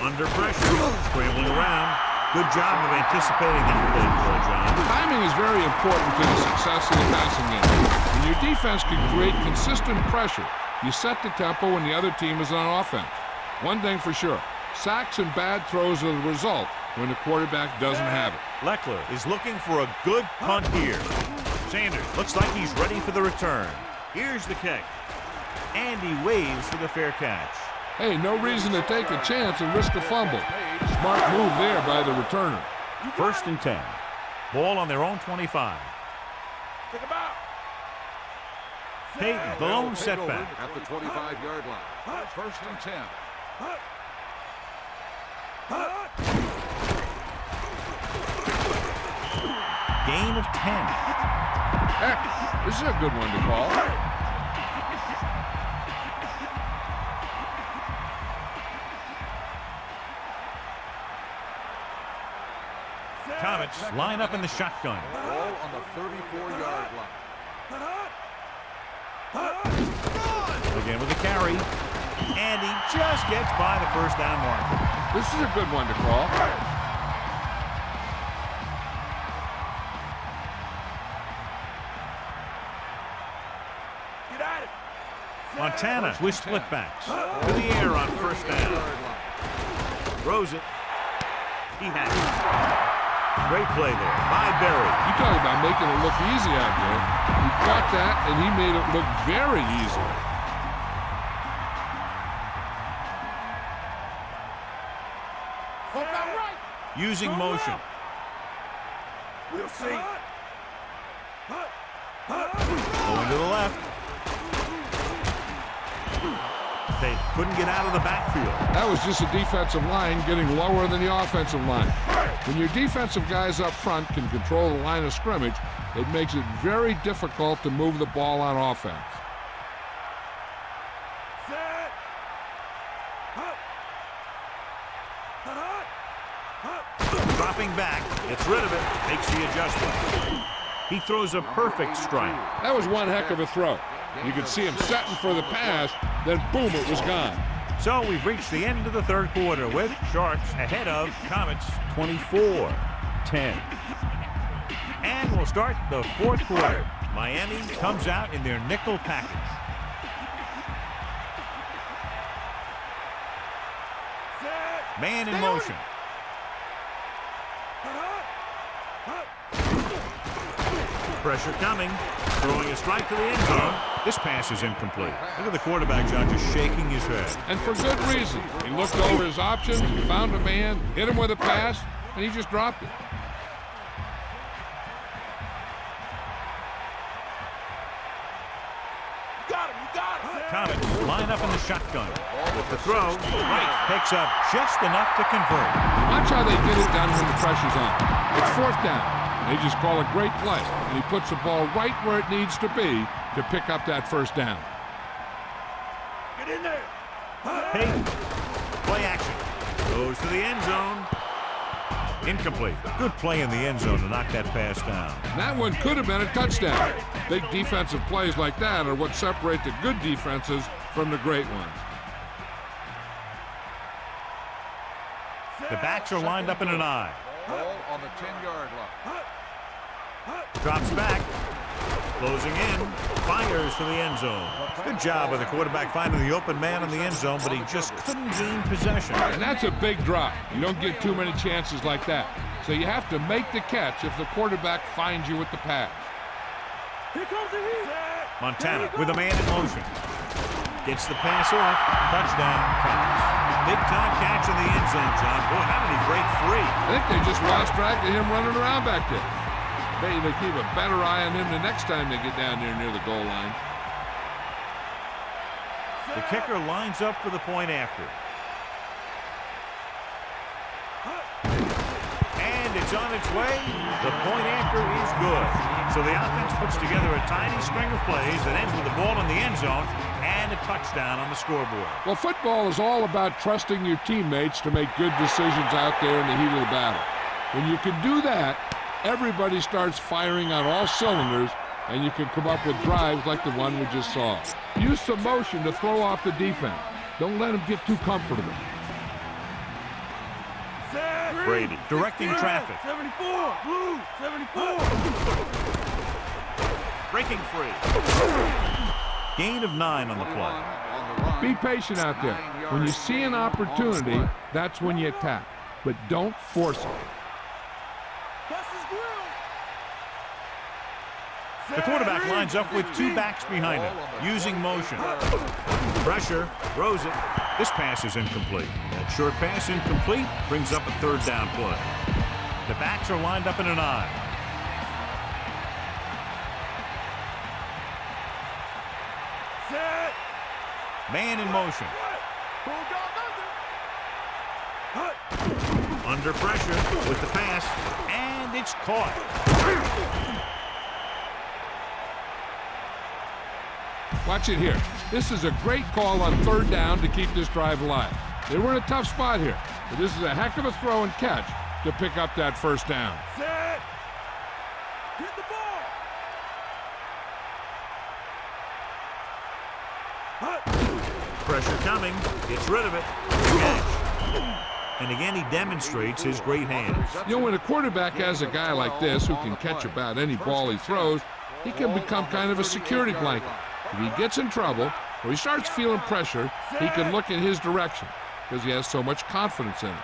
Under pressure. Scrambling around. Good job of anticipating that play, John. Timing is very important to the success of the passing game. When your defense can create consistent pressure, you set the tempo when the other team is on offense. One thing for sure, sacks and bad throws are the result when the quarterback doesn't have it. Leckler is looking for a good punt here. Sanders looks like he's ready for the return. Here's the kick. And he waves for the fair catch. Hey, no reason to take a chance and risk a fumble. Smart move there by the returner. 1st and 10. Ball on their own 25. Take him out. Peyton, the lone setback. At the 25-yard line. 1st and 10. Gain of 10. Heck, this is a good one to call. Comets line up in the shotgun. Ball on the 34-yard line. Again with a carry. And he just gets by the first down marker. This is a good one to call. Get at it. Montana with split backs. To the air on first down. Throws it. He has it. Great play there by Berry. You talk about making it look easy out there. He caught that, and he made it look very easy. Using motion. We'll see. Going to the left. They couldn't get out of the backfield. That was just a defensive line getting lower than the offensive line. When your defensive guys up front can control the line of scrimmage, it makes it very difficult to move the ball on offense. Set. Dropping back, gets rid of it, makes the adjustment. He throws a perfect strike. That was one heck of a throw. You could see him setting for the pass, then boom, it was gone. So we've reached the end of the third quarter with Sharks ahead of Comets 24-10. And we'll start the fourth quarter. Miami comes out in their nickel package. Man in motion. Pressure coming. Throwing a strike to the end zone. This pass is incomplete. Look at the quarterback, John, just shaking his head. And for good reason. He looked over his options, found a man, hit him with a pass, and he just dropped it. Comets line up in the shotgun. With the throw, right, picks up just enough to convert. Watch how they get it done when the pressure's on. It's fourth down. They just call a great play, and he puts the ball right where it needs to be to pick up that first down. Get in there. Peyton, play action. Goes to the end zone. Incomplete. Good play in the end zone to knock that pass down. That one could have been a touchdown. Big defensive plays like that are what separate the good defenses from the great ones. The backs are lined up in an I. Ball on the 10-yard line. Drops back. Closing in. Fires to the end zone. Good job of the quarterback finding the open man in the end zone, but he just couldn't gain possession. And that's a big drop. You don't get too many chances like that. So you have to make the catch if the quarterback finds you with the pass. Here comes the heat. Montana with a man in motion. Gets the pass off. Touchdown. Comets. Big time catch in the end zone, John. Boy, how did he break free? I think they just lost track of him running around back there. Maybe they keep a better eye on him the next time they get down there near the goal line. The kicker lines up for the point after. And it's on its way. The point after is good. So the offense puts together a tiny string of plays that ends with the ball in the end zone and a touchdown on the scoreboard. Well, football is all about trusting your teammates to make good decisions out there in the heat of the battle. When you can do that, everybody starts firing on all cylinders, and you can come up with drives like the one we just saw. Use some motion to throw off the defense. Don't let them get too comfortable. Brady directing traffic. 74. Blue. 74. Breaking free. Gain of 9 on the play. Be patient out there. When you see an opportunity, that's when you attack. But don't force it. The quarterback lines up with 2 backs behind him, using motion. Pressure, throws it. This pass is incomplete. That short pass incomplete brings up a third down play. The backs are lined up in an I. Man in motion. Under pressure with the pass, and it's caught. Watch it here. This is a great call on third down to keep this drive alive. They were in a tough spot here, but this is a heck of a throw and catch to pick up that first down. Set. Hit the ball. Pressure coming. Gets rid of it. Catch. And again, he demonstrates his great hands. You know, when a quarterback has a guy like this who can catch about any ball he throws, he can become kind of a security blanket. If he gets in trouble or he starts feeling pressure, he can look in his direction because he has so much confidence in him.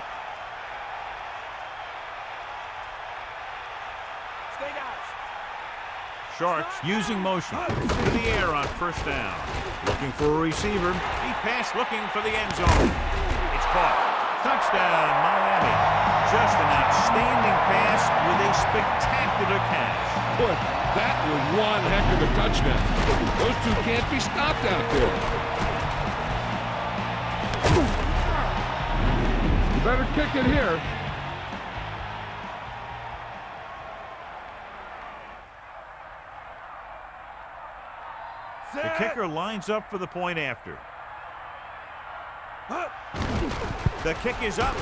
Sharks using motion to the air on first down. Looking for a receiver. Deep pass looking for the end zone. It's caught. Touchdown, Miami. Just an outstanding pass with a spectacular catch. Boy, that was one heck of a touchdown. Those two can't be stopped out there. You better kick it here. The kicker lines up for the point after. The kick is up.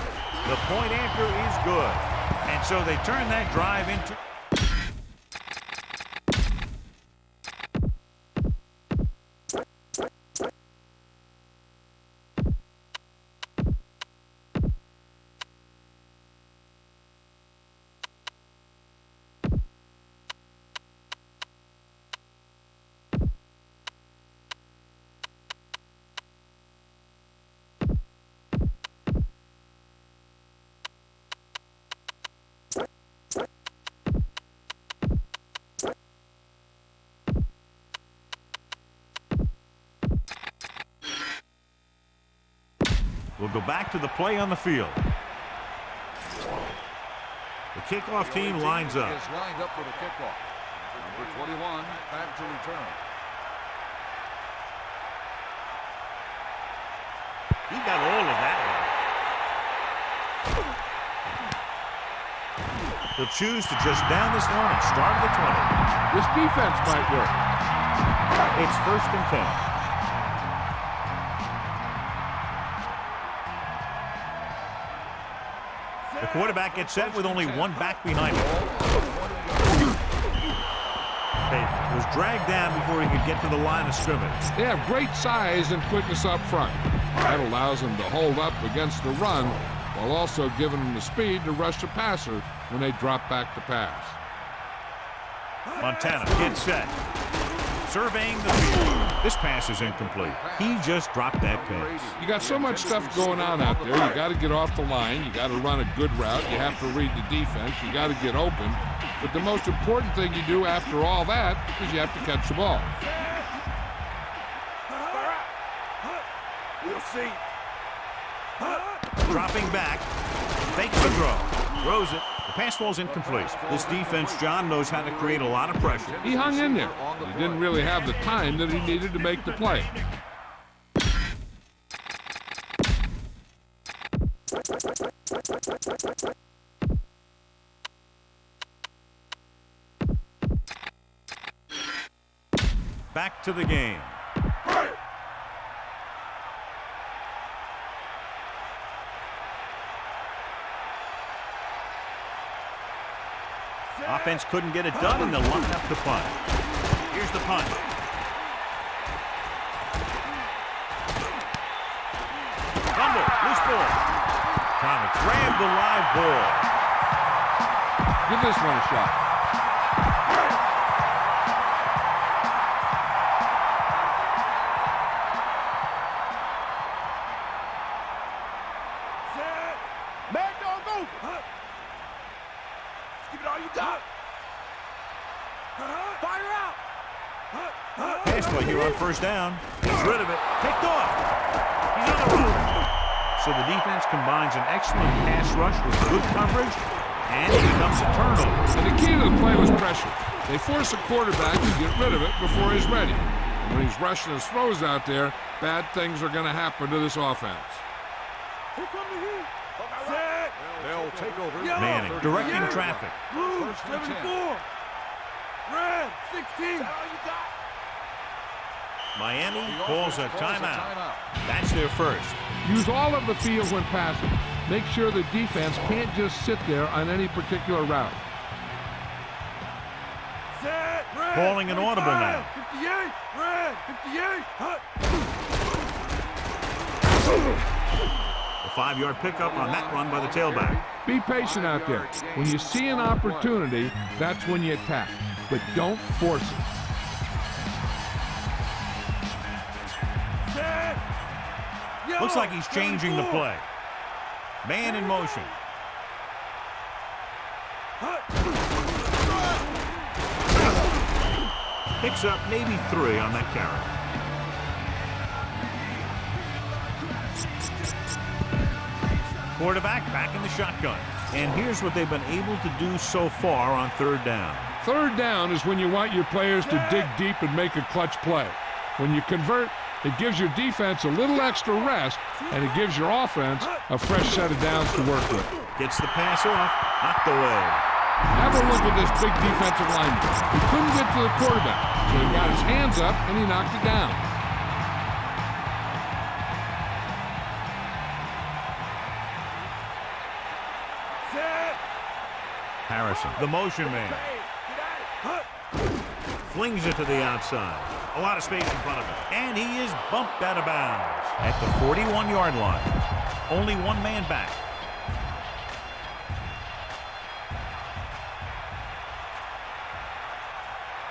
The point after is good. And so they turn that drive into... We'll go back to the play on the field. The kickoff team lines up. Is lined up for the kickoff. Number 21 back to return. He got all of that one. He'll choose to just down this one and start at the 20. This defense might work. It's 1st and 10. The quarterback gets set with only one back behind him. He was dragged down before he could get to the line of scrimmage. They have great size and quickness up front. That allows them to hold up against the run while also giving them the speed to rush the passer when they drop back to pass. Montana gets set. Surveying the field. This pass is incomplete. He just dropped that pass. You got so much stuff going on out there. You got to get off the line. You got to run a good route. You have to read the defense. You got to get open. But the most important thing you do after all that is you have to catch the ball. We'll see. Dropping back. Fakes the throw. Throws it. The pass ball's incomplete. This defense, John, knows how to create a lot of pressure. He hung in there. He didn't really have the time that he needed to make the play. Back to the game. Offense couldn't get it done, and they'll line up the punt. Here's the punt. Fumble, loose ball. Trying to grab the live ball. Give this one a shot. Mad dog over. Give it all you got. Fire out. Pass play here on 1st down. He's rid of it. Picked off. He's on the run. So the defense combines an excellent pass rush with good coverage, and it becomes a turnover. And the key to the play was pressure. They force the quarterback to get rid of it before he's ready. And when he's rushing his throws out there, bad things are going to happen to this offense. Here come the heat. They'll take over. Manning directing traffic. Blue, 1st and 10. 74. Red, 16. Miami calls a timeout. That's their first. Use all of the field when passing. Make sure the defense can't just sit there on any particular route. Set. Red, Calling an audible now. 58. Red, 58. A 5-yard pickup on that run by the tailback. Be patient out there. When you see an opportunity, that's when you attack. But don't force it. Set. Looks like he's changing the play. Man in motion. Picks up maybe 3 on that carry. Quarterback back in the shotgun. And here's what they've been able to do so far on 3rd down. 3rd down is when you want your players to dig deep and make a clutch play. When you convert, it gives your defense a little extra rest, and it gives your offense a fresh set of downs to work with. Gets the pass off, knocked away. Have a look at this big defensive lineman. He couldn't get to the quarterback, so he got his hands up and he knocked it down. Harrison, the motion man. Flings it to the outside. A lot of space in front of him. And he is bumped out of bounds at the 41-yard line. Only one man back.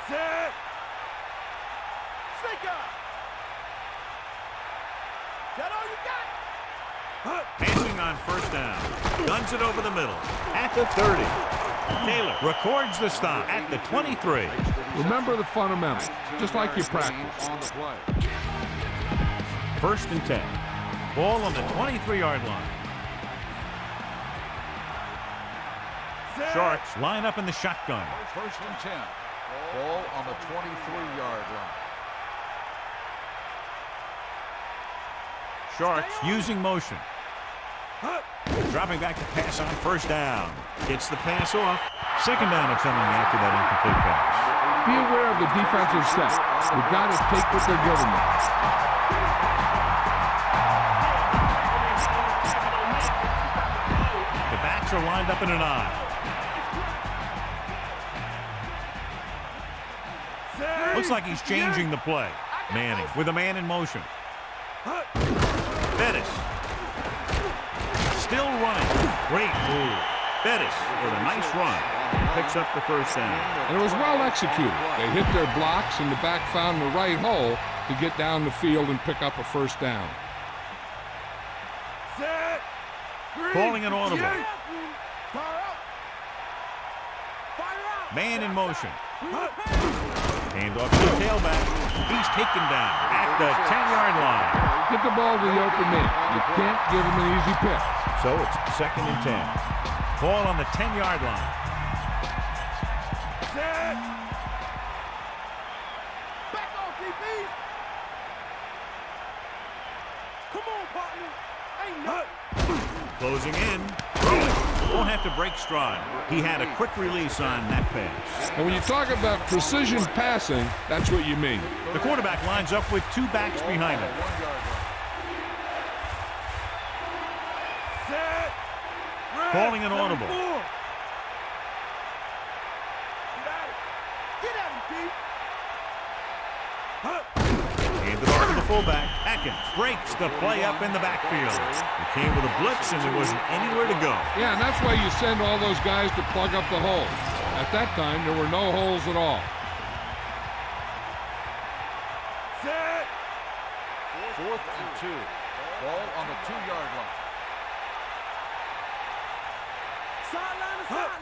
Set. Snake up. That all you got? Passing on 1st down. Guns it over the middle. At the 30. Taylor records the stop at the 23. Remember the fundamentals, just like you practice. 1st and 10. Ball on the 23-yard line. Sharks line up in the shotgun. First and 10. Ball on the 23-yard line. Sharks using motion. Dropping back to pass on first down. Gets the pass off. Second down coming after that incomplete pass. Be aware of the defensive set. You've got to take what they're giving you. The backs are lined up in an eye. Looks like he's changing the play. Manning with a man in motion. Bettis. Still running. Great move. Bettis with a nice run. Picks up the first down. And it was well executed. They hit their blocks and the back found the right hole to get down the field and pick up a first down. Calling an audible. Man in motion. Hand off to the tailback. He's taken down at the 10-yard line. Get the ball to the open man. You can't give him an easy pick. So it's second and 10. Ball on the 10-yard line. Back off, DB. Come on, partner. Ain't nothing. Closing in. Throwing. Won't have to break stride. He had a quick release on that pass. And when you talk about precision passing, that's what you mean. The quarterback lines up with two backs behind him. Calling an audible. Get at him, Pete. Handed off to the fullback. Atkins breaks the play up in the backfield. He came with a blitz and there wasn't anywhere to go. Yeah, and that's why you send all those guys to plug up the holes. At that time, there were no holes at all. Fourth and 2. Ball on the 2-yard line.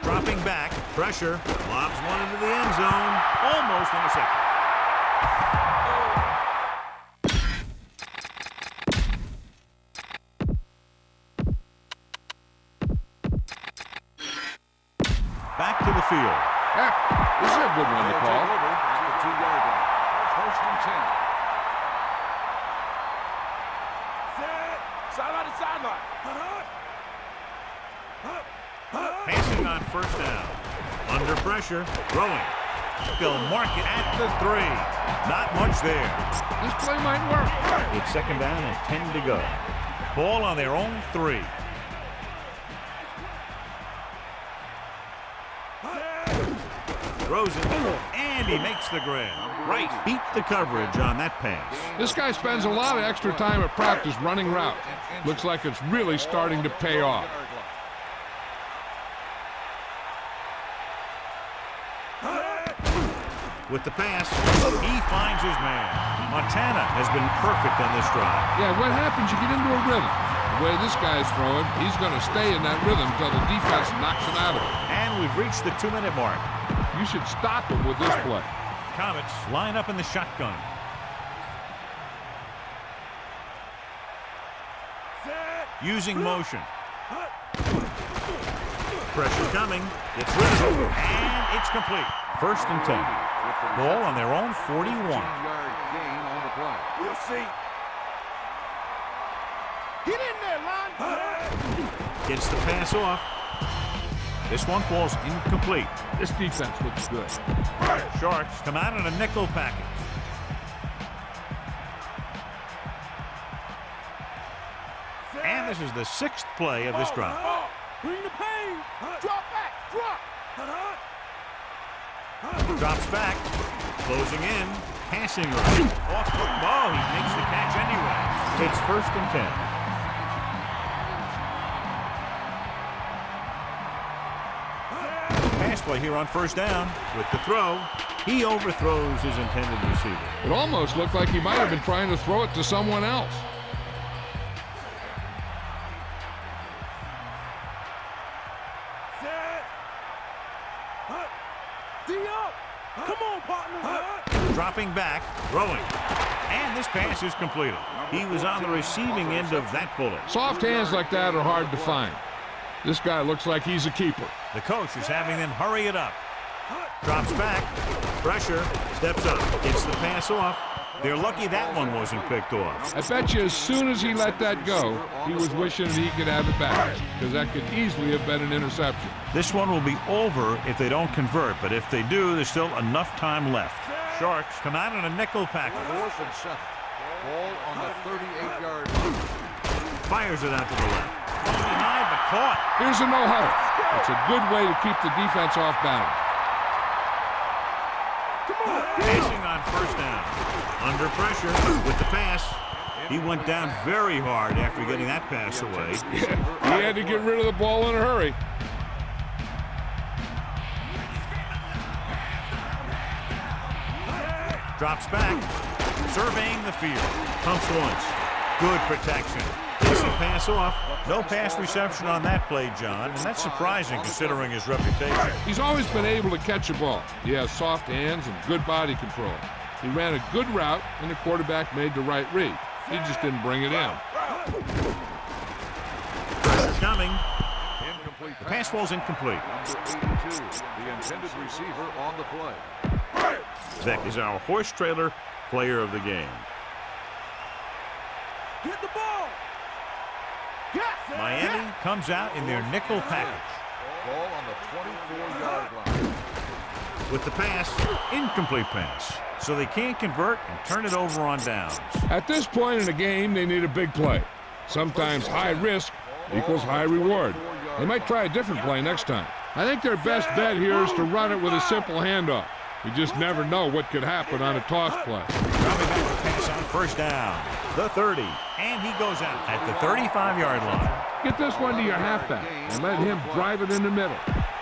Dropping back. Pressure. Lobs one into the end zone. Almost intercepted. Back to the field. Yeah, this is a good one to call. At the 2-yard line. First and 10. Sideline to sideline. Passing on first down. Under pressure. Throwing. They'll mark it at the 3. Not much there. This play might work. It's second down and 10 to go. Ball on their own 3. Throws it, and he makes the grab. Right, beat the coverage on that pass. This guy spends a lot of extra time at practice running routes. Looks like it's really starting to pay off. With the pass, he finds his man. Montana has been perfect on this drive. Yeah, what happens, you get into a rhythm. The way this guy's throwing, he's going to stay in that rhythm until the defense knocks him out of it. And we've reached the 2-minute mark. You should stop him with this play. Comets line up in the shotgun. Using motion. Pressure coming. It's rid of it. And it's complete. First and 10. Ball on their own 41. 15-yard gain on the play. We'll see. Get in there, line. Gets the pass off. This one falls incomplete. This defense looks good. Sharks come out in a nickel package. And this is the 6th play of this drive. Bring the pain. Drop back. Drop. Drops back. Closing in. Passing right. Off the ball. He makes the catch anyway. It's first and 10. Pass play here on first down. With the throw, he overthrows his intended receiver. It almost looked like he might have been trying to throw it to someone else. D up. Come on, partner. Dropping back, throwing. And this pass is completed. He was on the receiving end of that bullet. Soft hands like that are hard to find. This guy looks like he's a keeper. The coach is having them hurry it up. Drops back. Pressure. Steps up. Gets the pass off. They're lucky that one wasn't picked off. I bet you as soon as he let that go, he was wishing that he could have it back, because that could easily have been an interception. This one will be over if they don't convert, but if they do, there's still enough time left. Sharks come out in a nickel package. 4th and 7. Ball on the 38-yard line. Fires it out to the left. Denied, but caught. Here's a no-huddle. It's a good way to keep the defense off balance. Passing on first down. Under pressure with the pass. He went down very hard after getting that pass away. He had to get rid of the ball in a hurry. Drops back. Surveying the field. Pumps once. Good protection. Gets the pass off. No pass reception on that play, John, and that's surprising considering his reputation. He's always been able to catch a ball. He has soft hands and good body control. He ran a good route, and the quarterback made the right read. He just didn't bring it in. Pressure coming. Incomplete. The pass falls incomplete. Number 82, the intended receiver on the play. Beck is our horse trailer player of the game. Get the ball. Miami comes out in their nickel package. Ball on the 24-yard line. With the pass, incomplete pass. So they can't convert and turn it over on downs. At this point in the game, they need a big play. Sometimes high risk equals high reward. They might try a different play next time. I think their best bet here is to run it with a simple handoff. You just never know what could happen on a toss play. Dropping back the pass on first down. The 30. And he goes out at the 35-yard line. Get this one to your halfback and let him drive it in the middle.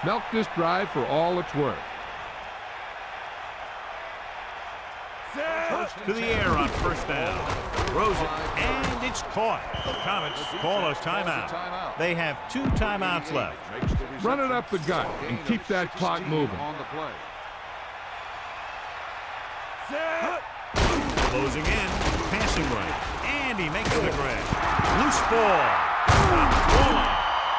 Milk this drive for all it's worth. To the air on first down. Throws it, and it's caught. The Comets call a timeout. They have 2 timeouts left. Run it up the gut and keep that clock moving. On the play. Closing in, passing right, and he makes the grab. Loose ball.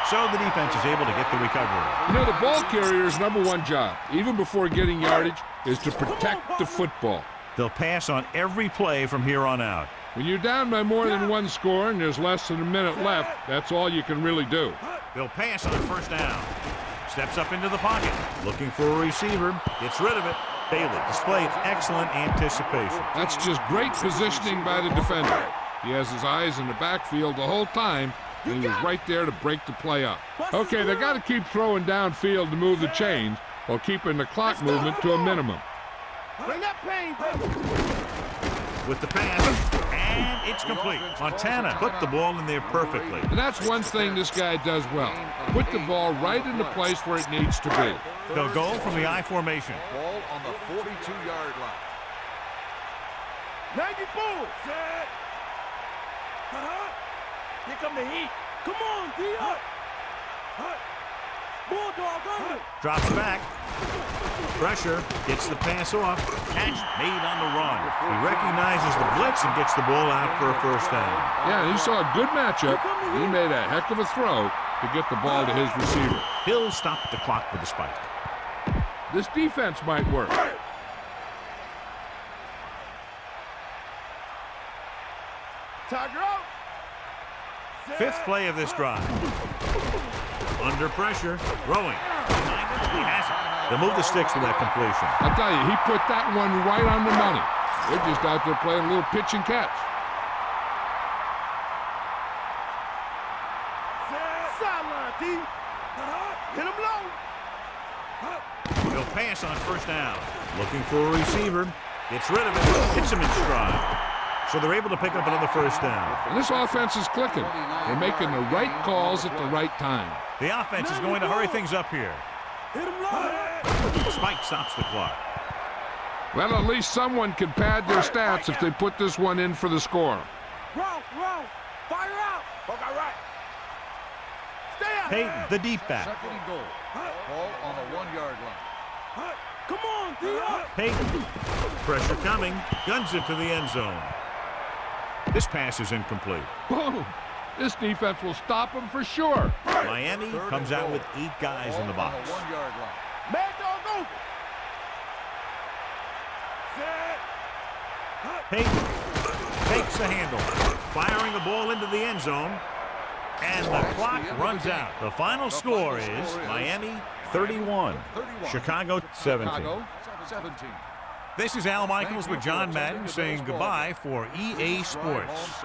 So the defense is able to get the recovery. You know, the ball carrier's #1 job, even before getting yardage, is to protect the football. They'll pass on every play from here on out. When you're down by more than 1 score and there's less than a minute left, that's all you can really do. They'll pass on first down. Steps up into the pocket, looking for a receiver, gets rid of it. Bailey displayed excellent anticipation. That's just great positioning by the defender. He has his eyes in the backfield the whole time, and he was right there to break the play up. Okay, they got to keep throwing downfield to move the chains while keeping the clock movement to a minimum. Bring that pain, With the pass, and it's complete. Montana put the ball in there perfectly. And that's one thing this guy does well. Put the ball right in the place where it needs to be. They'll go from the I formation. Ball on the 42-yard line. 94. Set. Here come the heat. Come on, D-Up. Bulldog, on it. Drops back. Pressure. Gets the pass off. Catch made on the run. He recognizes the blitz and gets the ball out for a first down. Yeah, he saw a good matchup. He made a heck of a throw to get the ball to his receiver. He'll stop the clock with a spike. This defense might work. Tiger out. 5th play of this drive. Under pressure. Throwing. He has it. They'll move the sticks with that completion. I'll tell you, he put that one right on the money. They're just out there playing a little pitch and catch. Sideline, D. Hit him low. He'll pass on first down. Looking for a receiver. Gets rid of it. Hits him in stride. So they're able to pick up another first down. And this offense is clicking. They're making the right calls at the right time. The offense is going to hurry things up here. Hit him low. Spike stops the clock. Well, at least someone can pad their stats if they put this one in for the score. Ralph, fire out. Okay, right. Stay out. Peyton, the deep back. 2nd and goal. Ball on the 1-yard line. Come on, D-Up. Peyton. Pressure coming. Guns it to the end zone. This pass is incomplete. Boom! This defense will stop them for sure. Miami comes out with 8 guys in the Ball on box. the 1-yard line. Mad dog over. Peyton takes the handle, firing the ball into the end zone, and the clock runs out. The final score is Miami 31, Chicago 17. Chicago 17. This is Al Michaels with John Madden saying goodbye for EA Sports.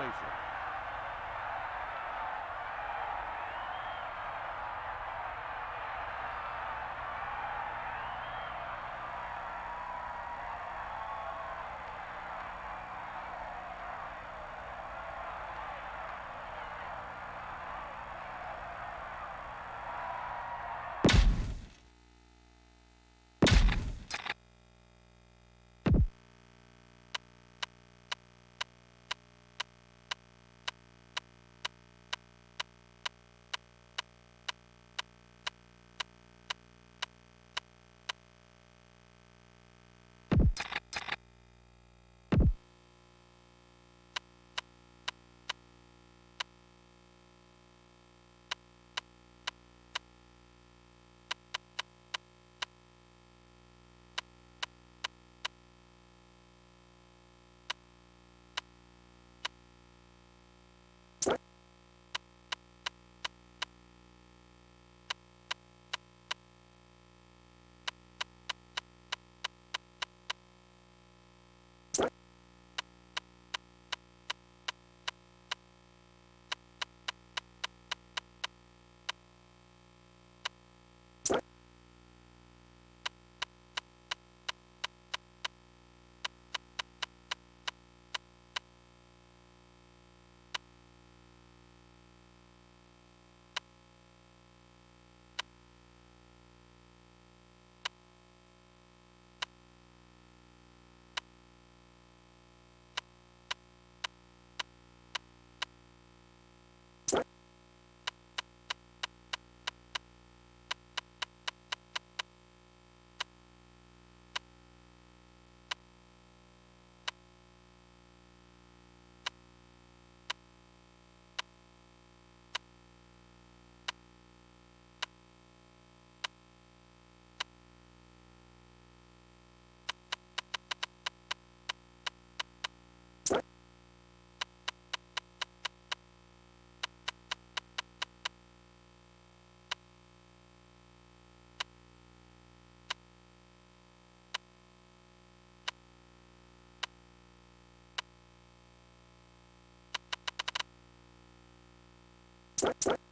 What?